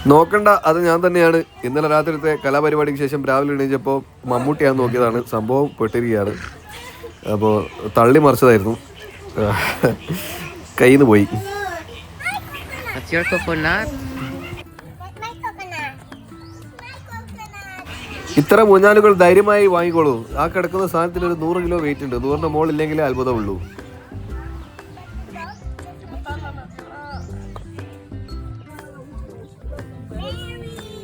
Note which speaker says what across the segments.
Speaker 1: നോക്കണ്ട, അത് ഞാൻ തന്നെയാണ്. ഇന്നലെ രാത്രിത്തെ കലാപരിപാടിക്ക് ശേഷം രാവിലെ എണീച്ചപ്പോൾ മമ്മൂട്ടിയാന്ന് നോക്കിയതാണ്. സംഭവം പെട്ടിരിക്കുകയാണ്. അപ്പോൾ തള്ളി മറിച്ചതായിരുന്നു, കയ്യിൽ നിന്ന് പോയി. ഇത്ര മൂന്നാലുകൾ ധൈര്യമായി വാങ്ങിക്കോളൂ. ആ കിടക്കുന്ന സാധനത്തിന് ഒരു 100 കിലോ വെയിറ്റ് ഉണ്ട്. 100ന്റെ മുകളില്ലെങ്കിലേ അത്ഭുതമുള്ളൂ.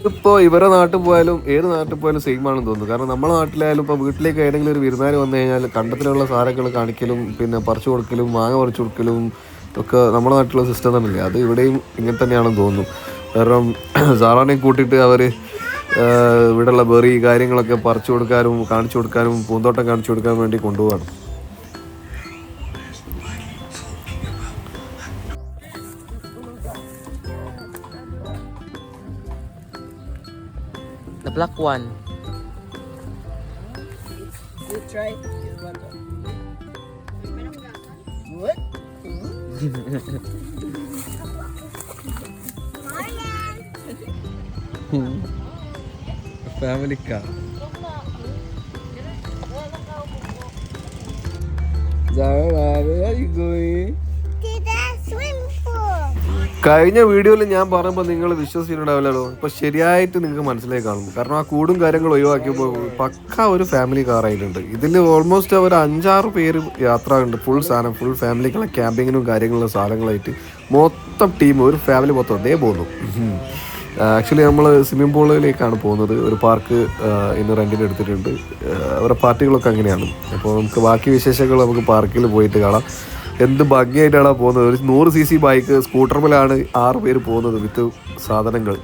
Speaker 1: ഇപ്പോൾ ഇവരുടെ നാട്ടിൽ പോയാലും ഏത് നാട്ടിൽ പോയാലും സെയിം ആണെന്ന് തോന്നുന്നു. കാരണം നമ്മുടെ നാട്ടിലായാലും ഇപ്പോൾ വീട്ടിലേക്ക് ഏതെങ്കിലും ഒരു വിരുന്നുകാർ വന്നു കഴിഞ്ഞാൽ കണ്ടത്തിലുള്ള സാധനങ്ങൾ കാണിക്കലും പിന്നെ പറിച്ചു കൊടുക്കലും മാങ്ങ പറിച്ചു കൊടുക്കലും ഒക്കെ നമ്മുടെ നാട്ടിലുള്ള സിസ്റ്റം തന്നെയല്ലേ. അത് ഇവിടെയും ഇങ്ങനെ തന്നെയാണെന്ന് തോന്നുന്നു. കാരണം സാറാനെ കൂട്ടിയിട്ട് അവർ ഇവിടെയുള്ള ബെറി കാര്യങ്ങളൊക്കെ പറിച്ചു കൊടുക്കാനും കാണിച്ചു കൊടുക്കാനും പൂന്തോട്ടം കാണിച്ചു കൊടുക്കാൻ വേണ്ടി കൊണ്ടുപോവാണ്.
Speaker 2: The black one.
Speaker 3: You try this one. What?
Speaker 1: Family car. Zara, where are you going? കഴിഞ്ഞ വീഡിയോയിൽ ഞാൻ പറയുമ്പോൾ നിങ്ങൾ വിശ്വസിച്ചിട്ടുണ്ടാവില്ലല്ലോ. ഇപ്പോൾ ശരിയായിട്ട് നിങ്ങൾക്ക് മനസ്സിലായി കാണും. കാരണം ആ കൂടും കാര്യങ്ങളും ഒഴിവാക്കിയപ്പോൾ പക്ക ഒരു ഫാമിലി കാർ ആയിട്ടുണ്ട്. ഇതിൽ ഓൾമോസ്റ്റ് ഒരു 5-6 പേര് യാത്ര ഉണ്ട്. ഫുൾ സാധനം, ഫുൾ ഫാമിലിക്കുള്ള ക്യാമ്പിങ്ങിനും കാര്യങ്ങളുള്ള സാധനങ്ങളായിട്ട് മൊത്തം ടീം, ഒരു ഫാമിലി മൊത്തം അതേ പോകുന്നു. ആക്ച്വലി നമ്മൾ സ്വിമ്മിംഗ് പൂളിലേക്കാണ് പോകുന്നത്. ഒരു പാർക്ക് ഇന്ന് റെൻറ്റിന് എടുത്തിട്ടുണ്ട്. അവരുടെ പാർട്ടികളൊക്കെ അങ്ങനെയാണ്. അപ്പോൾ നമുക്ക് ബാക്കി വിശേഷങ്ങൾ നമുക്ക് പാർക്കിൽ പോയിട്ട് കാണാം. എന്ത് ഭംഗിയായിട്ടാണ് പോകുന്നത്. ഒരു 100cc ബൈക്ക് സ്കൂട്ടർമേലാണ് 6 പേര് പോകുന്നത് വിത്ത് സാധനങ്ങൾ.